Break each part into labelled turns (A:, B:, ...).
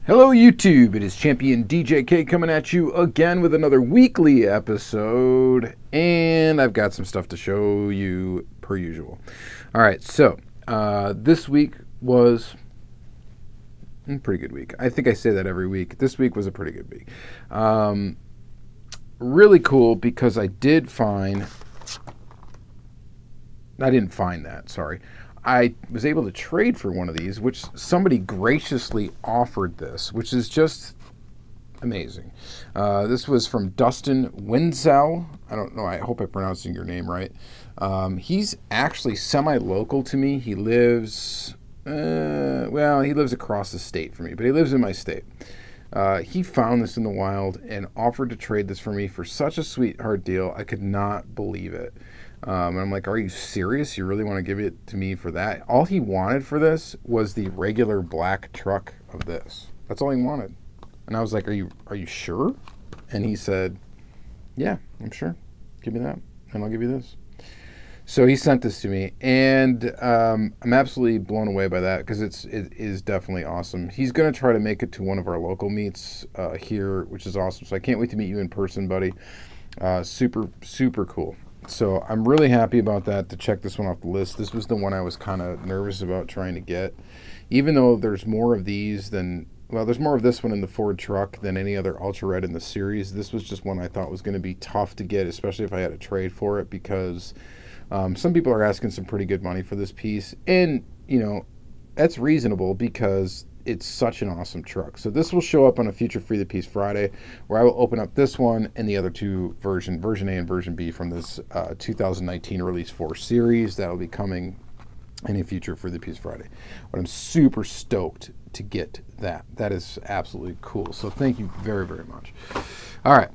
A: Hello YouTube, it is Championdjk coming at you again with another weekly episode, and I've got some stuff to show you per usual. Alright, so this week was a pretty good week. I think I say that every week. This week was a pretty good week. Really cool because I didn't find that, sorry. I was able to trade for one of these, which somebody graciously offered this, which is just amazing. This was from Dustin Wenzel. I don't know, I hope I'm pronouncing your name right. He's actually semi-local to me. He lives, well, he lives across the state from me, but he lives in my state. He found this in the wild and offered to trade this for me for such a sweetheart deal. I could not believe it. And I'm like, are you serious? You really want to give it to me for that? All he wanted for this was the regular black truck of this. That's all he wanted. And I was like, are you sure? And he said, yeah, I'm sure. Give me that, and I'll give you this. So he sent this to me, and I'm absolutely blown away by that because it is definitely awesome. He's going to try to make it to one of our local meets here, which is awesome. So I can't wait to meet you in person, buddy. Super, super cool. So I'm really happy about that, to check this one off the list. This was the one I was kind of nervous about trying to get. Even though there's more of these than, well, there's more of this one in the Ford truck than any other Ultra Red in the series. This was just one I thought was going to be tough to get, especially if I had to trade for it, because some people are asking some pretty good money for this piece. And, you know, that's reasonable because it's such an awesome truck. So this will show up on a future Free the Piece Friday, where I will open up this one and the other two version A and version B from this 2019 Release 4 series. That will be coming in a future Free the Piece Friday. But I'm super stoked to get that. That is absolutely cool. So thank you very, very much. All right.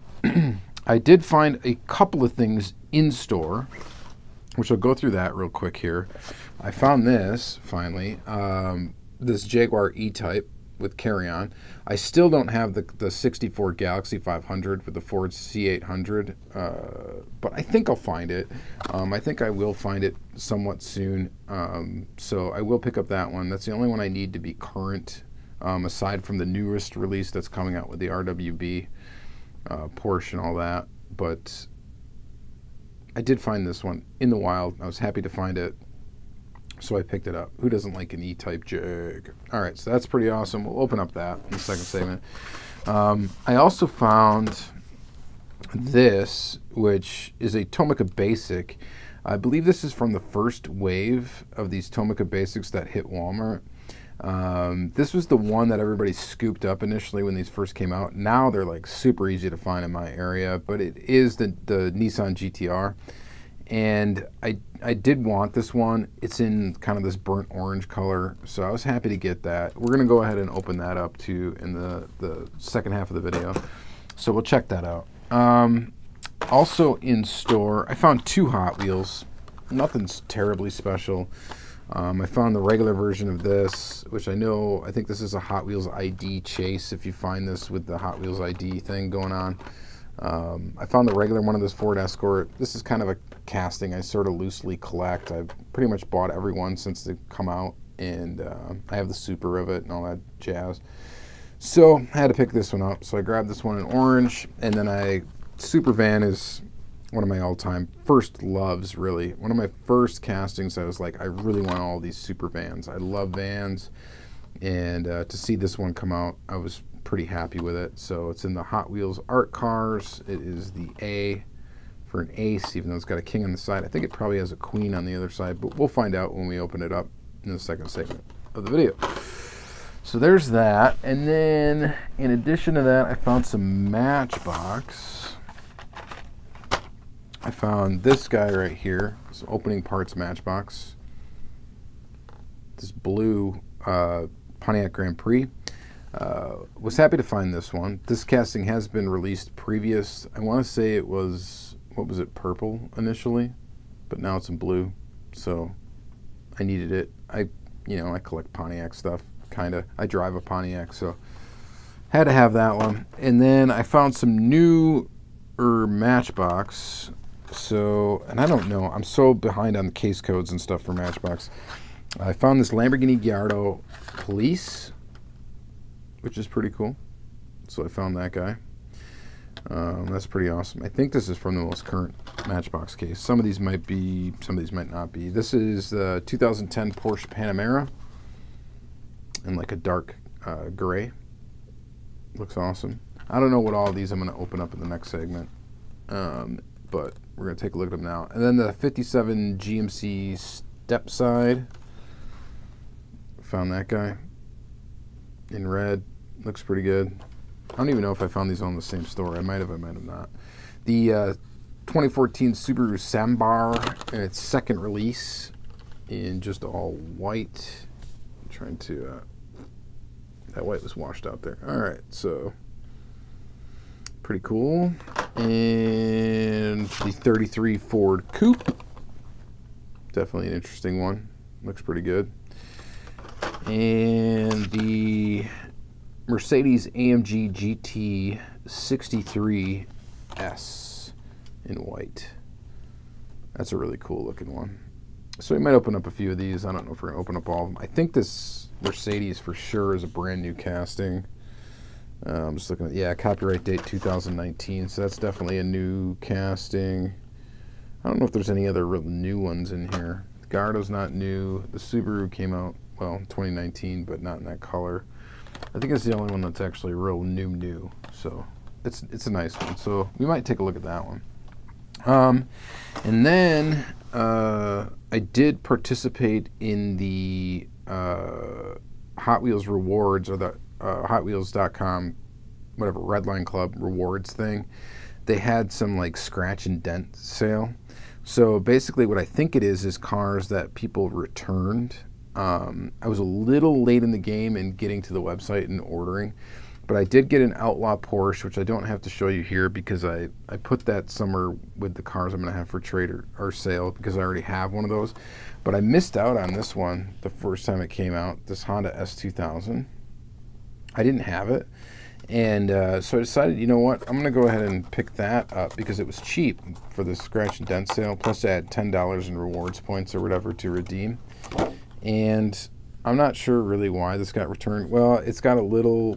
A: I did find a couple of things in store, which I'll go through that real quick here. I found this, finally. This Jaguar E-Type with carry-on. I still don't have the 64 Galaxy 500 with the Ford C800, but I think I'll find it. I think I will find it somewhat soon, so I will pick up that one. That's the only one I need to be current, aside from the newest release that's coming out with the RWB, Porsche and all that. But I did find this one in the wild. I was happy to find it, so I picked it up. Who doesn't like an E-Type Jag? All right, so that's pretty awesome. We'll open up that in the second segment. I also found this, which is a Tomica Basic. I believe this is from the first wave of these Tomica Basics that hit Walmart. This was the one that everybody scooped up initially when these first came out. Now they're like super easy to find in my area, but it is the Nissan GTR. And I did want this one. It's in kind of this burnt orange color, so I was happy to get that. We're going to go ahead and open that up too in the second half of the video, so we'll check that out. Also in store, I found two Hot Wheels. Nothing's terribly special. I found the regular version of this, which I think this is a Hot Wheels ID chase, if you find this with the Hot Wheels ID thing going on. I found the regular one of this Ford Escort. This is kind of a casting I sort of loosely collect. I've pretty much bought every one since they've come out, and I have the Super of it and all that jazz. So I had to pick this one up, so I grabbed this one in orange, and then Super Van is one of my all-time first loves, really. One of my first castings, I was like, I really want all these Super Vans. I love vans, and to see this one come out, I was pretty happy with it. So it's in the Hot Wheels Art Cars. It is the A for an ace, even though it's got a king on the side. I think it probably has a queen on the other side, but we'll find out when we open it up in the second segment of the video. So there's that. And then in addition to that, I found some Matchbox. I found this guy right here, this opening parts Matchbox. This blue Pontiac Grand Prix. Was happy to find this one. This casting has been released previous. I want to say it was, what was it, purple initially, but now it's in blue. So I needed it. I collect Pontiac stuff, kind of. I drive a Pontiac, so had to have that one. And then I found some new Matchbox. So, and I don't know, I'm so behind on the case codes and stuff for Matchbox. I found this Lamborghini Gallardo Police. which is pretty cool. So I found that guy. That's pretty awesome. I think this is from the most current Matchbox case. Some of these might be, some of these might not be. This is the 2010 Porsche Panamera in like a dark gray. Looks awesome. I don't know what all of these I'm going to open up in the next segment, but we're going to take a look at them now. And then the 57 GMC step side. Found that guy in red. Looks pretty good. I don't even know if I found these on the same store. I might have not. The 2014 Subaru Sambar in its second release in just all white. I'm trying to, that white was washed out there. All right, so pretty cool. And the 33 Ford Coupe. Definitely an interesting one. Looks pretty good. And the Mercedes AMG GT 63S in white. That's a really cool looking one. So we might open up a few of these. I don't know if we're going to open up all of them. I think this Mercedes for sure is a brand new casting. I'm just looking at, yeah, copyright date 2019. So that's definitely a new casting. I don't know if there's any other real new ones in here. The Garda's not new. The Subaru came out, well, 2019, but not in that color. I think it's the only one that's actually real new. So it's a nice one. So we might take a look at that one. And then I did participate in the Hot Wheels rewards, or the HotWheels.com, whatever, Redline Club rewards thing. They had some like scratch and dent sale. So basically what I think it is cars that people returned. I was a little late in the game in getting to the website and ordering, but I did get an Outlaw Porsche, which I don't have to show you here because I put that somewhere with the cars I'm going to have for trade or sale, because I already have one of those. But I missed out on this one the first time it came out, this Honda S2000. I didn't have it, and so I decided, you know what, I'm going to go ahead and pick that up because it was cheap for the scratch and dent sale, plus I had $10 in rewards points or whatever to redeem. And I'm not sure really why this got returned. Well, it's got a little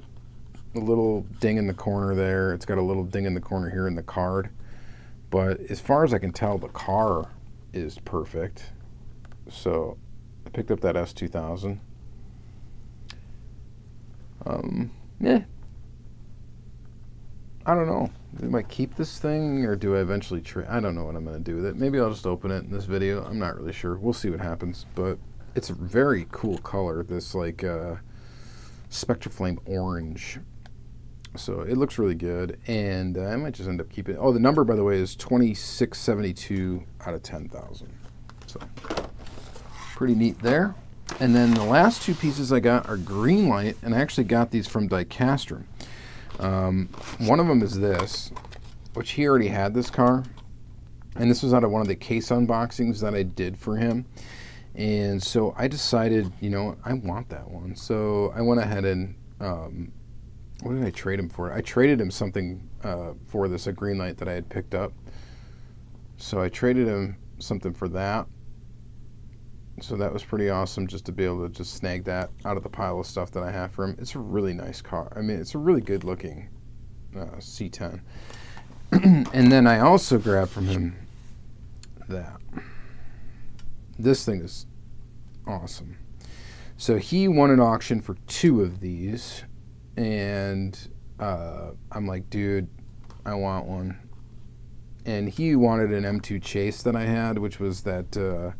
A: ding in the corner there. It's got a little ding in the corner here in the card. But as far as I can tell, the car is perfect. So I picked up that S2000. Yeah. I don't know. Do I keep this thing or do I eventually trade? I don't know what I'm going to do with it. Maybe I'll just open it in this video. I'm not really sure. We'll see what happens. But it's a very cool color, this like Spectraflame orange. So it looks really good, and I might just end up keeping it. Oh, the number, by the way, is 2672 out of 10,000. So pretty neat there. And then the last two pieces I got are green light, and I actually got these from Diecast. One of them is this, which he already had this car, and this was out of one of the case unboxings that I did for him. And so I decided, you know, I want that one. So I went ahead and, what did I trade him for? I traded him something for this, a green light that I had picked up. So I traded him something for that. So that was pretty awesome, just to be able to just snag that out of the pile of stuff that I have for him. It's a really nice car. I mean, it's a really good looking C10. And then I also grabbed from him that. This thing is awesome. So he won an auction for 2 of these, and I'm like, dude, I want one. And he wanted an M2 Chase that I had, which was that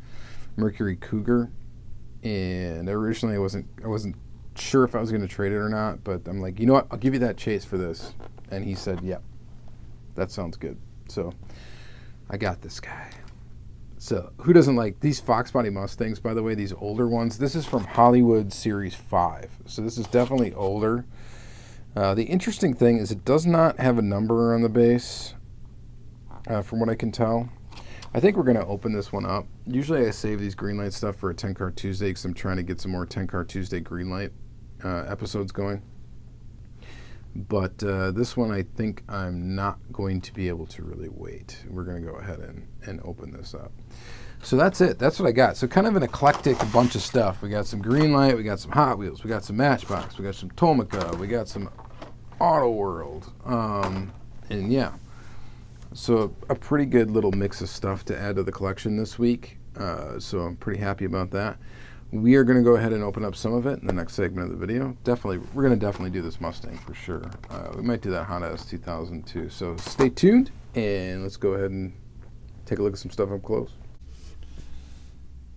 A: Mercury Cougar. And originally I wasn't sure if I was going to trade it or not, but I'm like, you know what, I'll give you that Chase for this. And he said, yep, that sounds good. So I got this guy. So who doesn't like these Fox Body Mustangs, by the way, these older ones? This is from Hollywood Series 5. So this is definitely older. The interesting thing is it does not have a number on the base, from what I can tell. I think we're going to open this one up. Usually I save these greenlight stuff for a 10 Car Tuesday because I'm trying to get some more 10 Car Tuesday greenlight episodes going. But this one I think I'm not going to be able to really wait. We're going to go ahead and open this up. So that's it. That's what I got. So kind of an eclectic bunch of stuff. We got some Greenlight, we got some Hot Wheels, we got some Matchbox, we got some Tomica, we got some Auto World, and yeah. So a pretty good little mix of stuff to add to the collection this week. So I'm pretty happy about that. We are going to go ahead and open up some of it in the next segment of the video. We're going to definitely do this Mustang for sure. We might do that Honda S2000 too. So stay tuned, and let's go ahead and take a look at some stuff up close.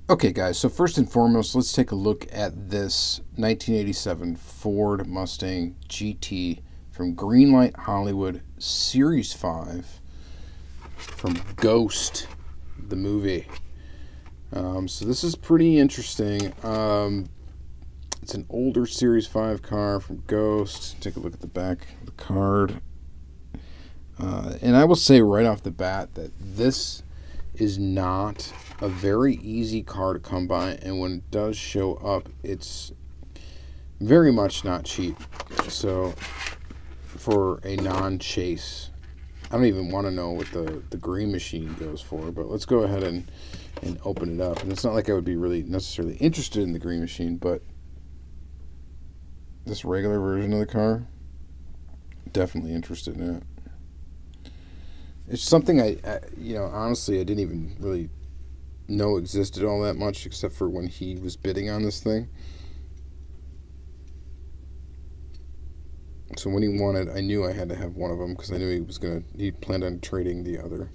A: Okay guys, so first and foremost, let's take a look at this 1987 Ford Mustang GT from Greenlight Hollywood Series 5 from Ghost, the movie. So this is pretty interesting. It's an older Series 5 car from Ghost. Take a look at the back of the card. And I will say right off the bat that this is not a very easy car to come by, and when it does show up, it's very much not cheap. So for a non-chase, I don't even want to know what the green machine goes for, but let's go ahead and open it up. And it's not like I would be really necessarily interested in the green machine, but this regular version of the car, definitely interested in it. It's something I honestly, I didn't even really know existed all that much, except for when he was bidding on this thing. So when he wanted, I knew I had to have one of them because I knew he planned on trading the other.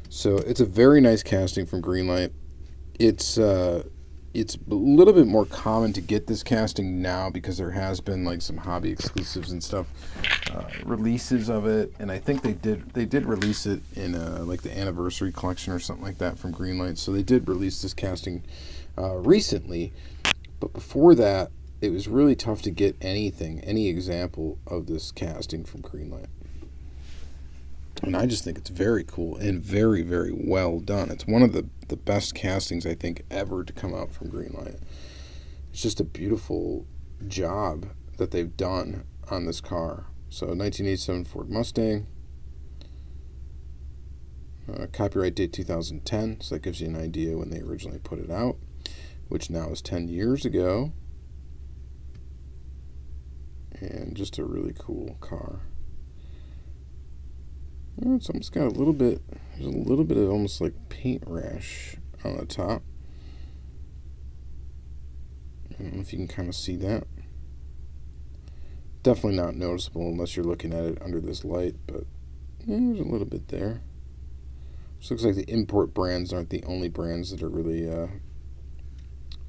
A: So it's a very nice casting from Greenlight. It's a little bit more common to get this casting now because there has been like some hobby exclusives and stuff, releases of it, and I think they did release it in like the anniversary collection or something like that from Greenlight. So they did release this casting recently, but before that, it was really tough to get any example of this casting from Greenlight. And I just think it's very cool and very, very well done. It's one of the best castings, I think, ever to come out from Greenlight. It's just a beautiful job that they've done on this car. So 1987 Ford Mustang. Copyright date 2010, so that gives you an idea when they originally put it out, which now is 10 years ago. And just a really cool car. It's almost got a little bit, there's a little bit of almost like paint rash on the top. I don't know if you can kind of see that. Definitely not noticeable unless you're looking at it under this light, but yeah, there's a little bit there. This looks like the import brands aren't the only brands that are really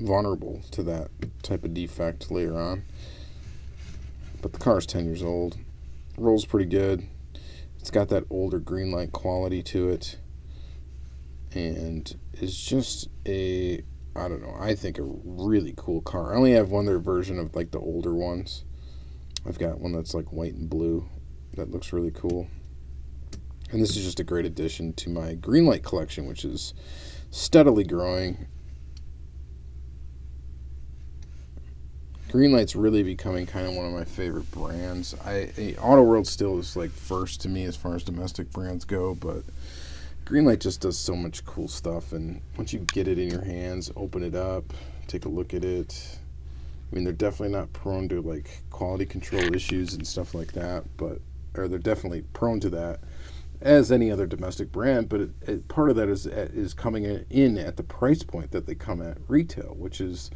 A: vulnerable to that type of defect later on. But the car is 10 years old. Rolls pretty good. It's got that older Greenlight quality to it. And it's just I don't know, I think a really cool car. I only have one other version of like the older ones. I've got one that's like white and blue. That looks really cool. And this is just a great addition to my Greenlight collection, which is steadily growing. Greenlight's really becoming kind of one of my favorite brands. Auto World still is like first to me as far as domestic brands go, but Greenlight just does so much cool stuff, and once you get it in your hands, open it up, take a look at it. I mean, they're definitely not prone to like quality control issues and stuff like that, or they're definitely prone to that as any other domestic brand, but part of that is coming in at the price point that they come at retail, which is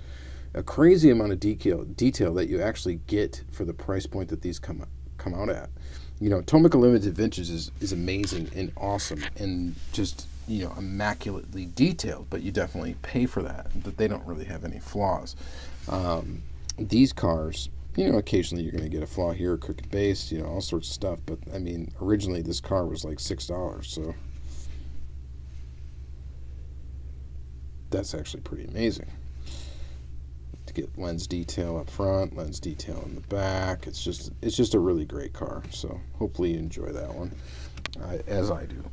A: a crazy amount of detail that you actually get for the price point that these come out at. You know, Tomica Limited Vintage is amazing and awesome and just, you know, immaculately detailed, but you definitely pay for that, but they don't really have any flaws. These cars, you know, occasionally you're going to get a flaw here, a crooked base, you know, all sorts of stuff, but I mean, originally this car was like $6, so that's actually pretty amazing. To get lens detail up front, lens detail in the back. It's just a really great car. So hopefully you enjoy that one, as I do.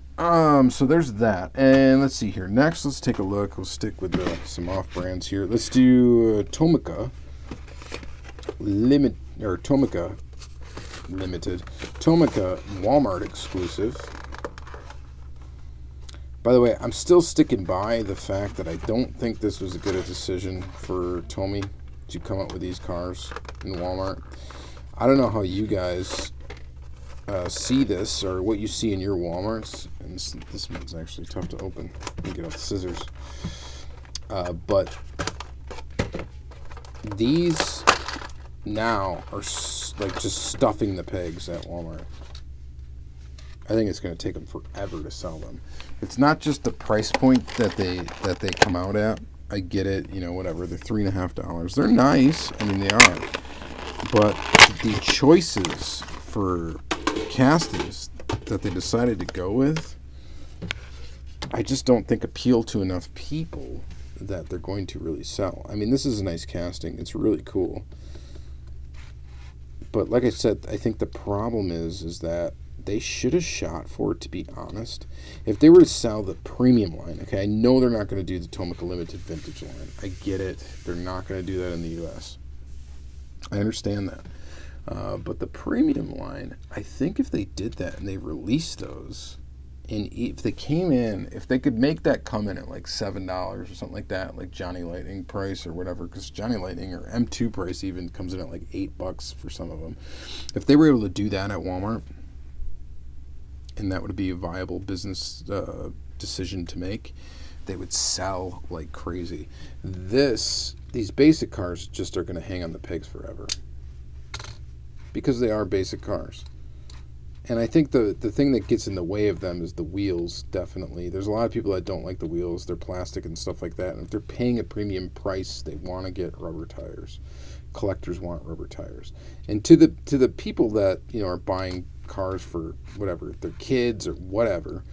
A: So there's that. And let's see here. Next, let's take a look. We'll stick with some off brands here. Let's do Tomica Limited, Tomica Walmart exclusive. By the way, I'm still sticking by the fact that I don't think this was a good decision for Tomy to come up with these cars in Walmart. I don't know how you guys see this or what you see in your Walmarts. And this one's actually tough to open. Let me get out the scissors. But these now are like just stuffing the pegs at Walmart. I think it's going to take them forever to sell them. It's not just the price point that they come out at. I get it, you know, whatever. They're $3.50. They're nice. I mean, they are. But the choices for castings that they decided to go with, I just don't think appeal to enough people that they're going to really sell. I mean, this is a nice casting. It's really cool. But like I said, I think the problem is that they should have shot for it, to be honest. If they were to sell the premium line, okay, I know they're not going to do the Tomica Limited Vintage line. I get it. They're not going to do that in the U.S. I understand that. But the premium line, I think if they did that and they released those, and if they came in, if they could make that come in at like $7 or something like that, like Johnny Lightning price or whatever, because Johnny Lightning or M2 price even comes in at like $8 for some of them. If they were able to do that at Walmart, and that would be a viable business decision to make, they would sell like crazy. These basic cars just are going to hang on the pegs forever because they are basic cars. And I think the thing that gets in the way of them is the wheels, definitely. There's a lot of people that don't like the wheels. They're plastic and stuff like that. And if they're paying a premium price, they want to get rubber tires. Collectors want rubber tires. And to the people that, you know, are buying cars for whatever, their kids or whatever,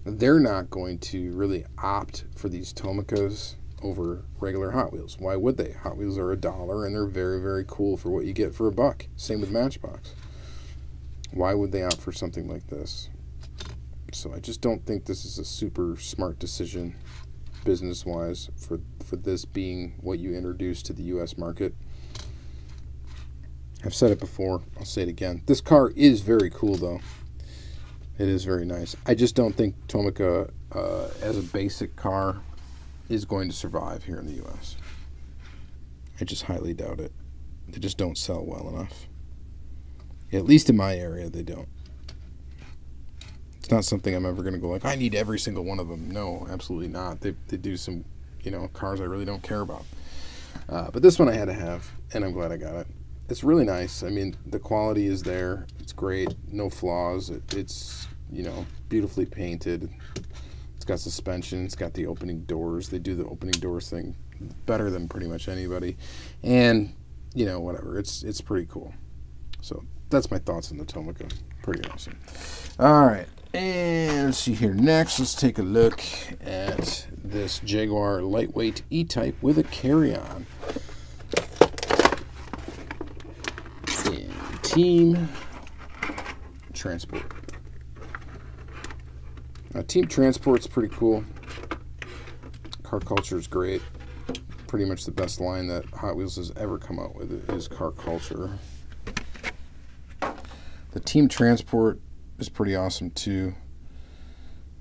A: they're not going to really opt for these Tomicas over regular Hot Wheels. Why would they? Hot Wheels are $1 and they're very, very cool for what you get for $1. Same with Matchbox. Why would they opt for something like this? So I just don't think this is a super smart decision business-wise for this being what you introduced to the U.S. market. I've said it before. I'll say it again. This car is very cool, though. It is very nice. I just don't think Tomica, as a basic car, is going to survive here in the U.S. I just highly doubt it. They just don't sell well enough. At least in my area, they don't. It's not something I'm ever going to go like, I need every single one of them. No, absolutely not. They do some, you know, cars I really don't care about. But this one I had to have, and I'm glad I got it. It's really nice. I mean, the quality is there. It's great. No flaws. It's, you know, beautifully painted. It's got suspension. It's got the opening doors. They do the opening doors thing better than pretty much anybody. And, you know, whatever. It's pretty cool. So that's my thoughts on the Tomica. Pretty awesome. All right. And let's see here. Next, let's take a look at this Jaguar lightweight E-Type with a carry-on. Team Transport. Team Transport's pretty cool. Car Culture is great. Pretty much the best line that Hot Wheels has ever come out with is Car Culture. The Team Transport is pretty awesome too.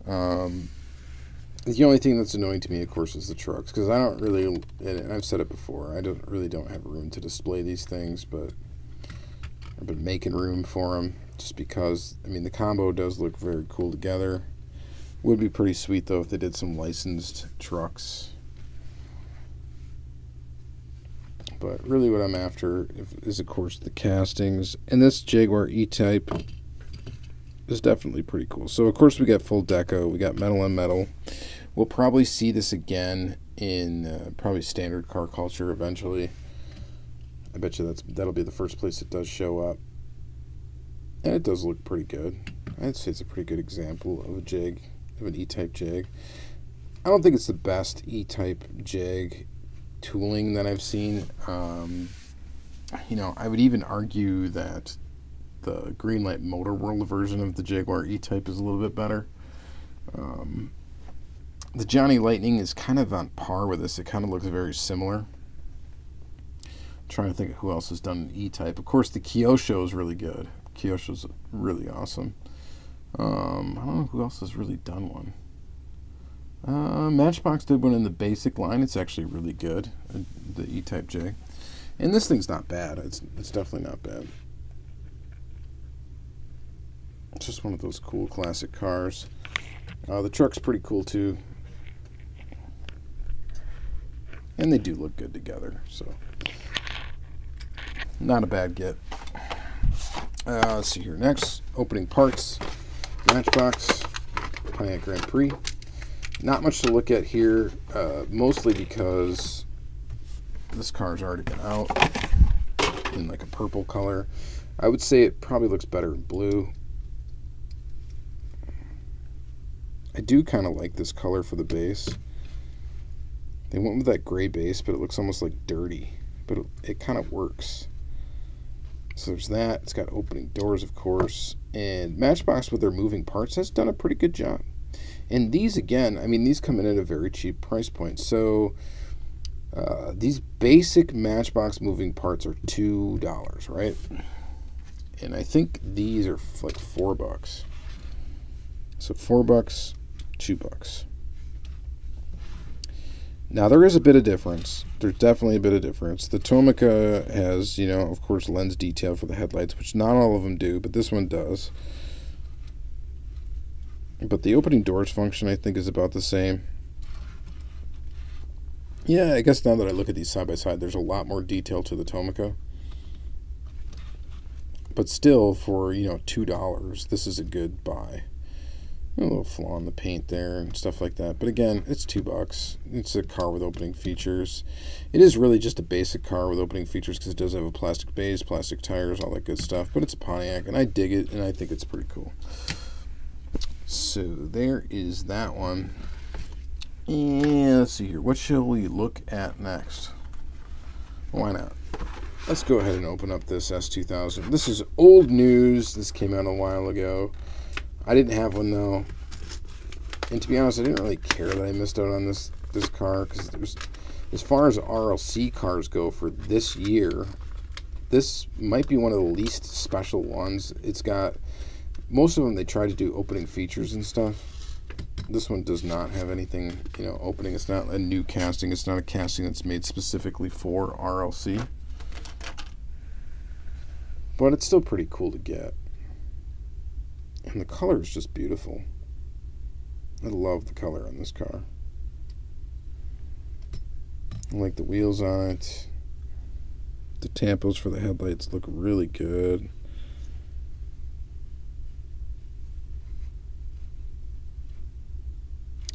A: The only thing that's annoying to me, of course, is the trucks, because I don't really, and I've said it before, I don't have room to display these things, but I've been making room for them just because, I mean, the combo does look very cool together. Would be pretty sweet, though, if they did some licensed trucks. But really what I'm after is, of course, the castings. And this Jaguar E-Type is definitely pretty cool. So, of course, we got full deco. We got metal on metal. We'll probably see this again in probably standard Car Culture eventually. I bet you that'll be the first place it does show up. And it does look pretty good. I'd say it's a pretty good example of a Jag, of an E-Type Jag. I don't think it's the best E-Type Jag tooling that I've seen. You know, I would even argue that the Greenlight Motor World version of the Jaguar E-Type is a little bit better. The Johnny Lightning is kind of on par with this. It kind of looks very similar. Trying to think of who else has done an E-Type. Of course, the Kyosho is really good. Kyosho's really awesome. I don't know who else has really done one. Matchbox did one in the basic line. It's actually really good, the E-Type J. And this thing's not bad. It's definitely not bad. It's just one of those cool classic cars. The truck's pretty cool too. And they do look good together, so not a bad get. Let's see here. Next, opening parts. Matchbox, Pontiac Grand Prix. Not much to look at here, mostly because this car's already been out in like a purple color. I would say it probably looks better in blue. I do kind of like this color for the base. They went with that gray base, but it looks almost like dirty. But it kind of works. So there's that. It's got opening doors, of course. And Matchbox, with their moving parts, has done a pretty good job. And these, again, I mean, these come in at a very cheap price point. So these basic Matchbox moving parts are $2, right? And I think these are like $4. So $4, $2. Now, there is a bit of difference. There's definitely a bit of difference. The Tomica has, you know, of course, lens detail for the headlights, which not all of them do, but this one does. But the opening doors function, I think, is about the same. Yeah, I guess now that I look at these side by side, there's a lot more detail to the Tomica. But still, for, you know, $2, this is a good buy. A little flaw in the paint there and stuff like that. But again, it's $2. It's a car with opening features. It is really just a basic car with opening features because it does have a plastic base, plastic tires, all that good stuff. But it's a Pontiac, and I dig it, and I think it's pretty cool. So there is that one. And let's see here. What shall we look at next? Why not? Let's go ahead and open up this S2000. This is old news. This came out a while ago. I didn't have one though, and to be honest, I didn't really care that I missed out on this car because there's, as far as RLC cars go for this year, this might be one of the least special ones. It's got, most of them they try to do opening features and stuff. This one does not have anything, you know, opening. It's not a new casting. It's not a casting that's made specifically for RLC, but it's still pretty cool to get. And the color is just beautiful. I love the color on this car. I like the wheels on it. The tampos for the headlights look really good.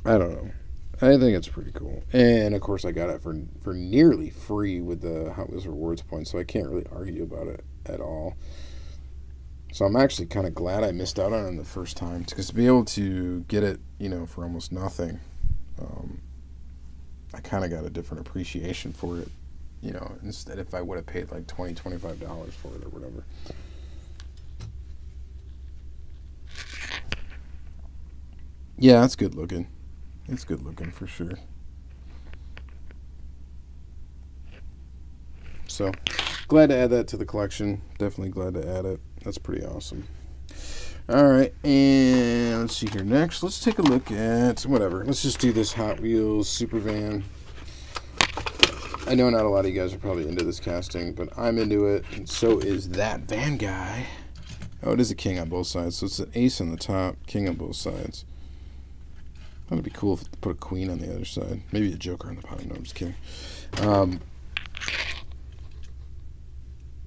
A: I don't know. I think it's pretty cool. And of course I got it for nearly free with the Hot Wheels Rewards points, so I can't really argue about it at all. So I'm actually kind of glad I missed out on it the first time, because to be able to get it, you know, for almost nothing, I kind of got a different appreciation for it, you know, instead if I would have paid like $20, $25 for it or whatever. Yeah, it's good looking. It's good looking for sure. So, glad to add that to the collection. Definitely glad to add it. That's pretty awesome. Alright, and let's see here next. Let's take a look at, whatever. Let's just do this Hot Wheels Super Van. I know not a lot of you guys are probably into this casting, but I'm into it, and so is that van guy. Oh, it is a king on both sides, so it's an ace on the top, king on both sides. That'd be cool if they put a queen on the other side. Maybe a joker on the bottom. No, I'm just kidding.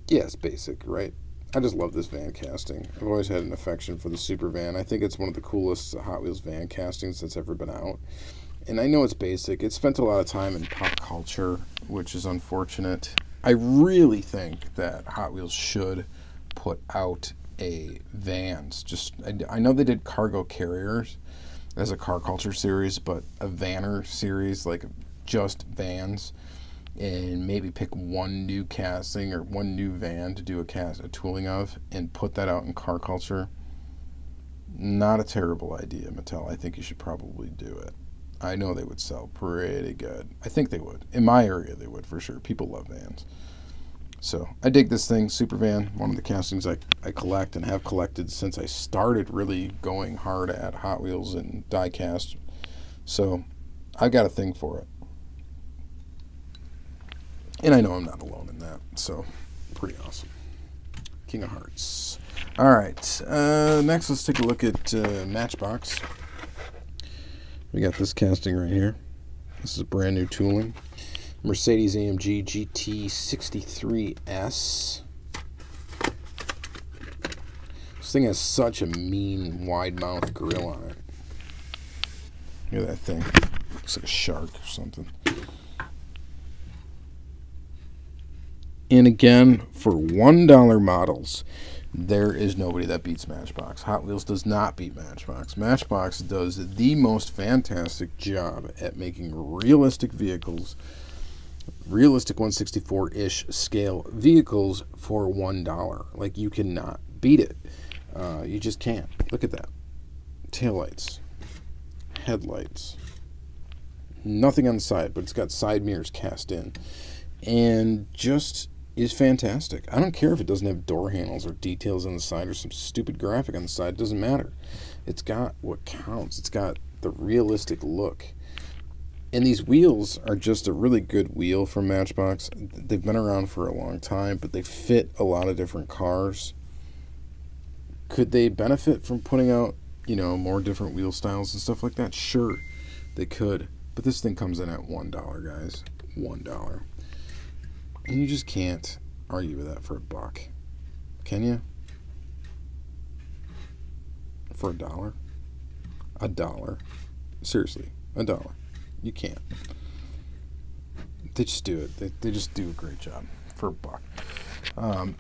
A: Yeah, it's basic, right? I just love this van casting. I've always had an affection for the Super Van. I think it's one of the coolest Hot Wheels van castings that's ever been out. And I know it's basic. It spent a lot of time in pop culture, which is unfortunate. I really think that Hot Wheels should put out a vans. I know they did cargo carriers as a car culture series, but a vanner series, like just vans, and maybe pick one new casting or one new van to do a tooling of and put that out in car culture. Not a terrible idea, Mattel. I think you should probably do it. I know they would sell pretty good. I think they would. In my area, they would for sure. People love vans. So I dig this thing, Super Van. One of the castings I collect and have collected since I started really going hard at Hot Wheels and Diecast So I've got a thing for it. And I know I'm not alone in that, so pretty awesome. King of Hearts. All right, next let's take a look at Matchbox. We got this casting right here. This is brand new tooling. Mercedes-AMG GT63S. This thing has such a mean, wide-mouth grill on it. Look at that thing. Looks like a shark or something. And again, for $1 models, there is nobody that beats Matchbox. Hot Wheels does not beat Matchbox. Matchbox does the most fantastic job at making realistic vehicles, realistic 1/64-ish scale vehicles for $1. Like, you cannot beat it. You just can't. Look at that. Taillights, headlights, nothing on the side, but it's got side mirrors cast in, and just is fantastic. I don't care if it doesn't have door handles or details on the side or some stupid graphic on the side. It doesn't matter. It's got what counts. It's got the realistic look. And these wheels are just a really good wheel from Matchbox. They've been around for a long time, but they fit a lot of different cars. Could they benefit from putting out, you know, more different wheel styles and stuff like that? Sure, they could. But this thing comes in at $1, guys. $1. And you just can't argue with that for $1. Can you? For $1? $1. Seriously, $1. You can't. They just do it. They just do a great job for $1.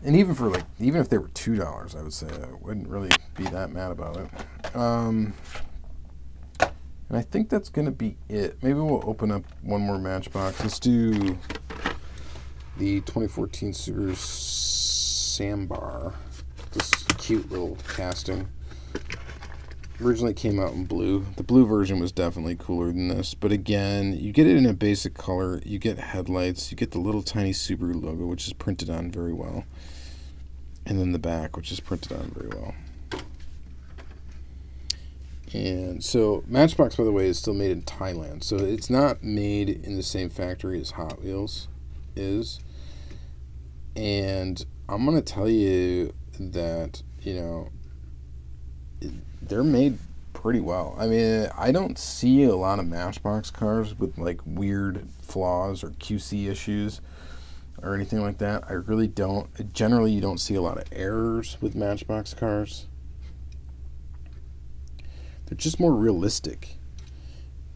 A: And even for even if they were $2, I would say I wouldn't really be that mad about it. And I think that's gonna be it. Maybe we'll open up one more Matchbox. Let's do the 2014 Subaru Sambar. This cute little casting. Originally came out in blue. The blue version was definitely cooler than this, but again, you get it in a basic color. You get headlights. You get the little tiny Subaru logo, which is printed on very well, and then the back, which is printed on very well. And so Matchbox, by the way, is still made in Thailand, so it's not made in the same factory as Hot Wheels is. And I'm gonna tell you that, you know, they're made pretty well. I mean, I don't see a lot of Matchbox cars with like weird flaws or QC issues or anything like that. I really don't. Generally, you don't see a lot of errors with Matchbox cars. They're just more realistic,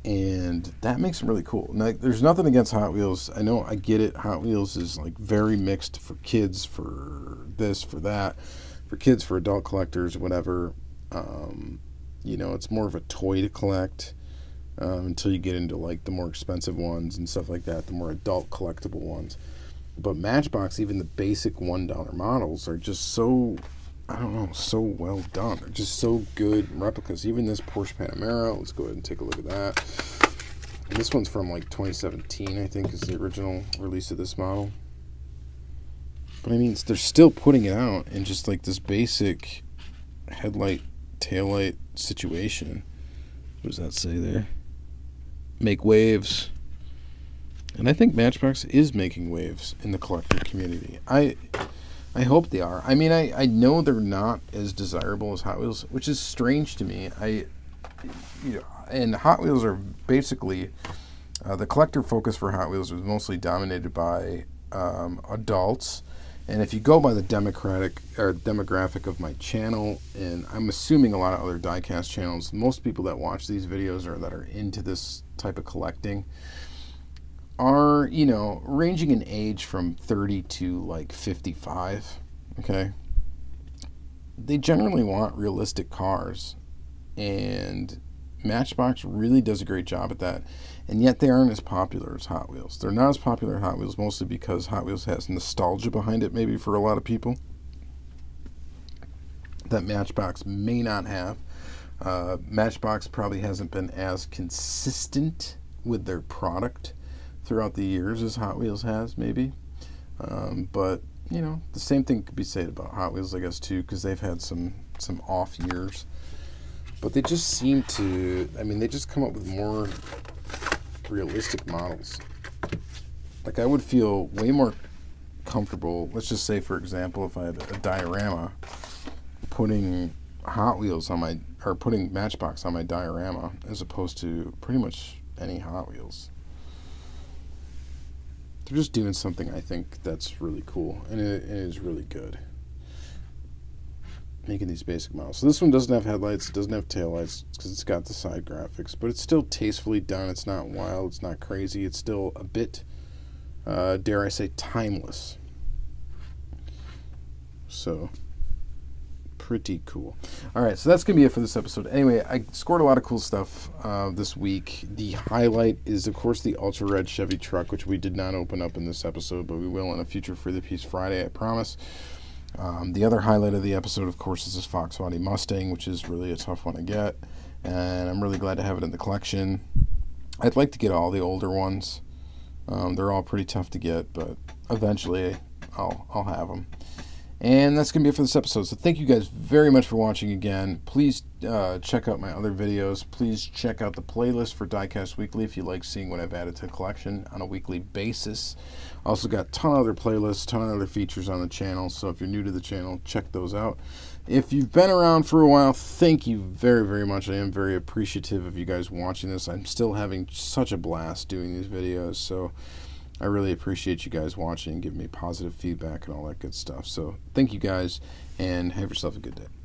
A: and that makes them really cool. Now, there's nothing against Hot Wheels. I know, I get it. Hot Wheels is like very mixed for kids, for this, for that, for kids, for adult collectors, whatever. You know, it's more of a toy to collect until you get into like the more expensive ones and stuff like that, the more adult collectible ones. But Matchbox, even the basic $1 models are just so, I don't know, so well done. They're just so good replicas. Even this Porsche Panamera, let's go ahead and take a look at that. And this one's from like 2017, I think, is the original release of this model. But I mean, they're still putting it out in just like this basic headlight, taillight situation. What does that say there? Make waves. And I think Matchbox is making waves in the collector community. I hope they are. I mean, I know they're not as desirable as Hot Wheels, which is strange to me. You know, and Hot Wheels are basically the collector focus for Hot Wheels was mostly dominated by adults. And if you go by the demographic of my channel, and I'm assuming a lot of other diecast channels, most people that watch these videos or that are into this type of collecting are, you know, ranging in age from 30 to like 55, okay? They generally want realistic cars, and Matchbox really does a great job at that. And yet they aren't as popular as Hot Wheels. They're not as popular as Hot Wheels, mostly because Hot Wheels has nostalgia behind it, maybe for a lot of people, that Matchbox may not have. Matchbox probably hasn't been as consistent with their product throughout the years as Hot Wheels has, maybe. But, you know, the same thing could be said about Hot Wheels, I guess, too, because they've had some off years. but they just seem to, I mean, they just come up with more realistic models. Like, I would feel way more comfortable, let's just say, for example, if I had a diorama, putting Hot Wheels on my, or putting Matchbox on my diorama, as opposed to pretty much any Hot Wheels. They're just doing something, I think, that's really cool, and it is really good. Making these basic models. So this one doesn't have headlights, it doesn't have taillights, because it's got the side graphics, but it's still tastefully done. It's not wild, it's not crazy, it's still a bit, dare I say, timeless. So, pretty cool. Alright, so that's going to be it for this episode. Anyway, I scored a lot of cool stuff this week. The highlight is, of course, the Ultra Red Chevy truck, which we did not open up in this episode, but we will in a future For the Piece Friday, I promise. The other highlight of the episode, of course, is this Fox Body Mustang, which is really a tough one to get, and I'm really glad to have it in the collection. I'd like to get all the older ones. They're all pretty tough to get, but eventually I'll have them. And that's going to be it for this episode. So thank you guys very much for watching again. Please check out my other videos. Please check out the playlist for Diecast Weekly if you like seeing what I've added to the collection on a weekly basis. Also got a ton of other playlists, ton of other features on the channel. So if you're new to the channel, check those out. If you've been around for a while, thank you very, very much. I am very appreciative of you guys watching this. I'm still having such a blast doing these videos. So I really appreciate you guys watching and giving me positive feedback and all that good stuff. So thank you guys, and have yourself a good day.